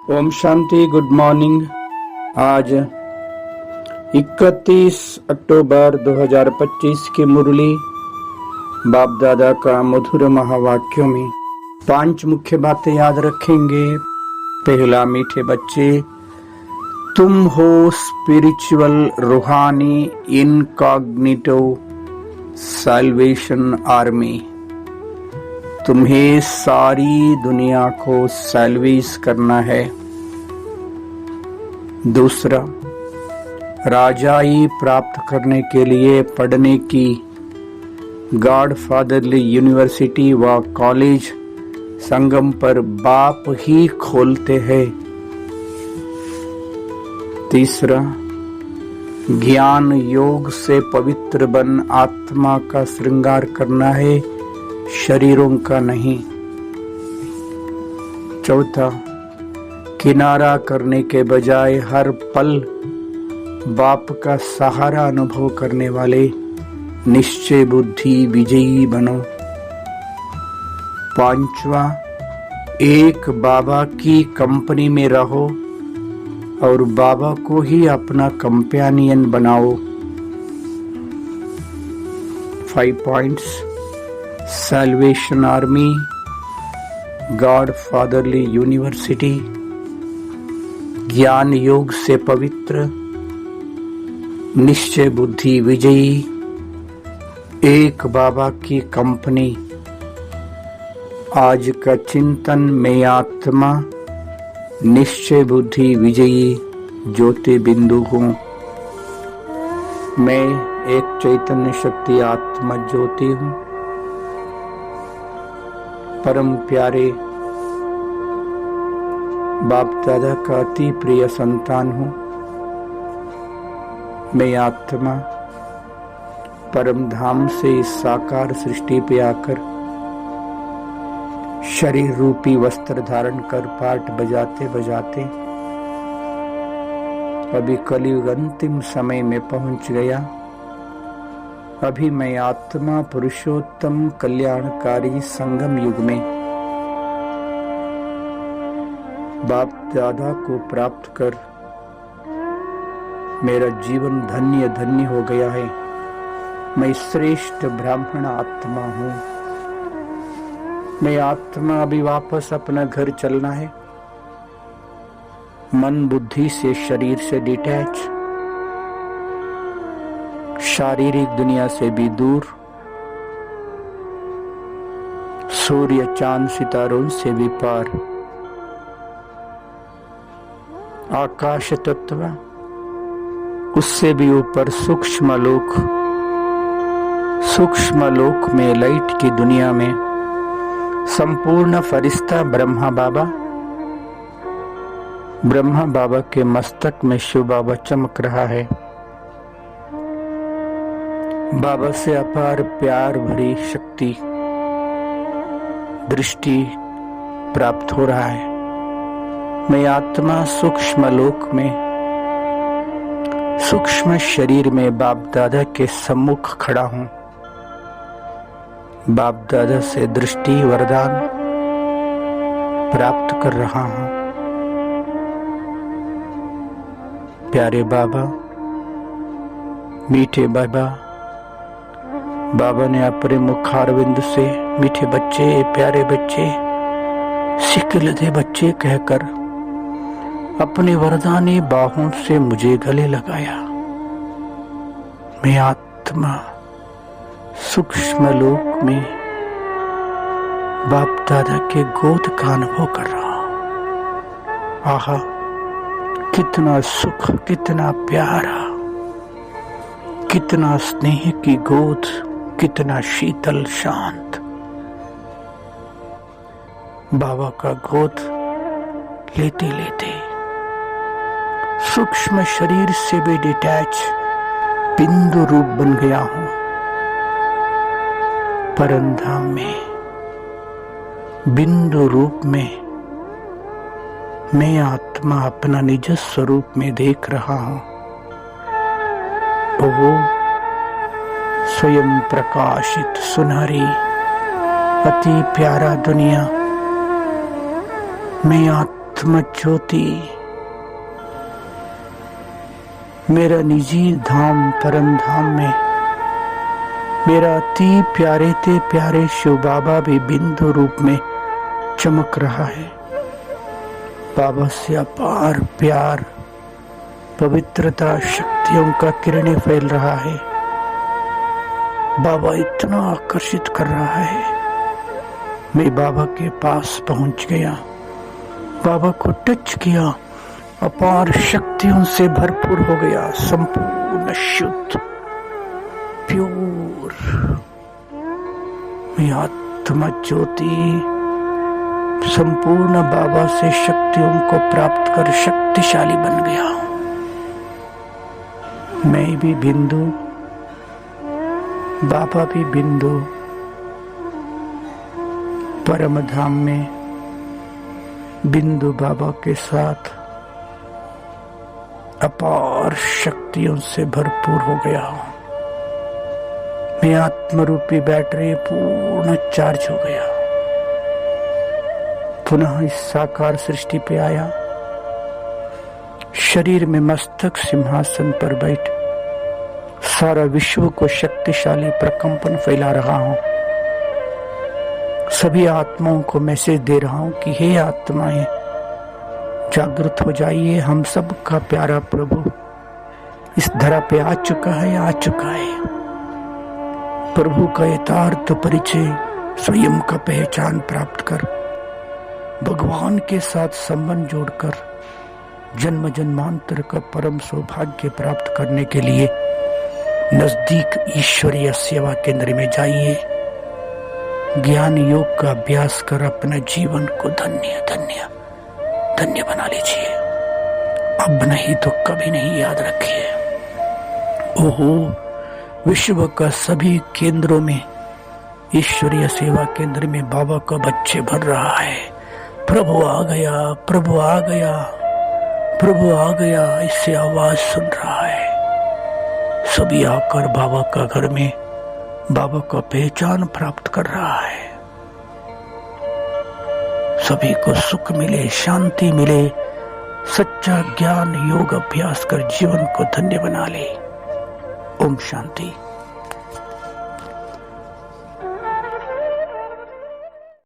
Om Shanti. Good morning. आज 31 अक्टूबर 2025 की मुरली बाप दादा का मधुर महावाक्यों में 5 मुख्य बातें याद रखेंगे। पहला, मीठे बच्चे, तुम हो स्पिरिचुअल रूहानी इनकॉग्निटो सैल्वेशन आर्मी। तुम्हें सारी दुनिया को सैल्वेज करना है। दूसरा, राजाई प्राप्त करने के लिए पढ़ने की गॉड फादरली यूनिवर्सिटी व कॉलेज संगम पर बाप ही खोलते हैं। तीसरा, ज्ञान योग से पवित्र बन आत्मा का श्रृंगार करना है, शरीरों का नहीं। चौथा, किनारा करने के बजाय हर पल बाप का सहारा अनुभव करने वाले निश्चय बुद्धि विजयी बनो। पांचवा, एक बाबा की कंपनी में रहो और बाबा को ही अपना कंपेनियन बनाओ। 5 points. Salvation army, God fatherly university, ज्ञान योग से पवित्र, निश्चय बुद्धि विजयी, एक बाबा की कंपनी। आज का चिंतन, मैं आत्मा निश्चय बुद्धि विजयी ज्योति बिंदु हूँ। मैं एक चैतन्य शक्ति आत्मा ज्योति हूँ। परम प्यारे बाप दादा का अति प्रिय संतान हूँ। मैं आत्मा परम धाम से इस साकार सृष्टि पे आकर शरीर रूपी वस्त्र धारण कर पाठ बजाते बजाते अभी कलयुग अंतिम समय में पहुंच गया। अभी मैं आत्मा पुरुषोत्तम कल्याणकारी संगम युग में बाप दादा को प्राप्त कर मेरा जीवन धन्य धन्य हो गया है। मैं श्रेष्ठ ब्राह्मण आत्मा हूँ। मैं आत्मा अभी वापस अपना घर चलना है। मन बुद्धि से, शरीर से डिटैच, शारीरिक दुनिया से भी दूर, सूर्य चांद सितारों से भी पार, आकाश तत्व, उससे भी ऊपर सूक्ष्म लोक में, लाइट की दुनिया में संपूर्ण फरिश्ता ब्रह्मा बाबा के मस्तक में शिव बाबा चमक रहा है। बाबा से अपार प्यार भरी शक्ति दृष्टि प्राप्त हो रहा है। मैं आत्मा सूक्ष्म लोक में, सूक्ष्म शरीर में बाप दादा के सम्मुख खड़ा हूँ। बाप दादा से दृष्टि वरदान प्राप्त कर रहा हूँ। प्यारे बाबा, मीठे बाबा ने अपने मुखारविंद से मीठे बच्चे, प्यारे बच्चे, सिकलदे बच्चे कहकर अपने वरदानी बाहों से मुझे गले लगाया। मैं आत्मा सूक्ष्म लोक में बाप दादा के गोद का अनुभव कर रहा हूं। आहा, कितना सुख, कितना प्यारा, कितना स्नेह की गोद, कितना शीतल शांत। बाबा का गोद लेते लेते सूक्ष्म शरीर से भी डिटैच बिंदु रूप बन गया हूं। परमधाम में बिंदु रूप में मैं आत्मा अपना निज स्वरूप में देख रहा हूं। वो स्वयं प्रकाशित सुनहरी अति प्यारा दुनिया मैं आत्म ज्योति, मेरा निजी धाम परम धाम में मेरा अति प्यारे ते प्यारे शिव बाबा भी बिंदु रूप में चमक रहा है। बाबा से अपार प्यार, पवित्रता, शक्तियों का किरणें फैल रहा है। बाबा इतना आकर्षित कर रहा है। मैं बाबा के पास पहुंच गया, बाबा को टच किया, अपार शक्तियों से भरपूर हो गया, संपूर्ण शुद्ध, प्योर। मैं आत्मा ज्योति संपूर्ण बाबा से शक्तियों को प्राप्त कर शक्तिशाली बन गया हूं। मैं भी बिंदु, बाबा भी बिंदु, परम धाम में बिंदु बाबा के साथ अपार शक्तियों से भरपूर हो गया हूं। मैं आत्मरूपी बैटरी पूर्ण चार्ज हो गया। पुनः इस साकार सृष्टि पे आया, शरीर में मस्तक सिंहासन पर बैठ सारा विश्व को शक्तिशाली प्रकंपन फैला रहा हूं। सभी आत्माओं को मैसेज दे रहा हूं कि हे आत्माएं, जागृत हो जाइए। हम सब का प्यारा प्रभु इस धरा पे आ चुका है। प्रभु का यथार्थ परिचय, स्वयं का पहचान प्राप्त कर, भगवान के साथ संबंध जोड़कर जन्म जन्मांतर का परम सौभाग्य प्राप्त करने के लिए नजदीक ईश्वरीय सेवा केंद्र में जाइए। ज्ञान योग का अभ्यास कर अपने जीवन को धन्य धन्य धन्य बना लीजिए। अब नहीं तो कभी नहीं, याद रखिए। ओहो, विश्व का सभी केंद्रों में, ईश्वरीय सेवा केंद्र में बाबा का बच्चे भर रहा है। प्रभु आ गया, प्रभु आ गया, प्रभु आ गया, इससे आवाज सुन रहा है। सभी आकर बाबा का घर में बाबा का पहचान प्राप्त कर रहा है। सभी को सुख मिले, शांति मिले, सच्चा ज्ञान योग अभ्यास कर जीवन को धन्य बना ले। ओम शांति।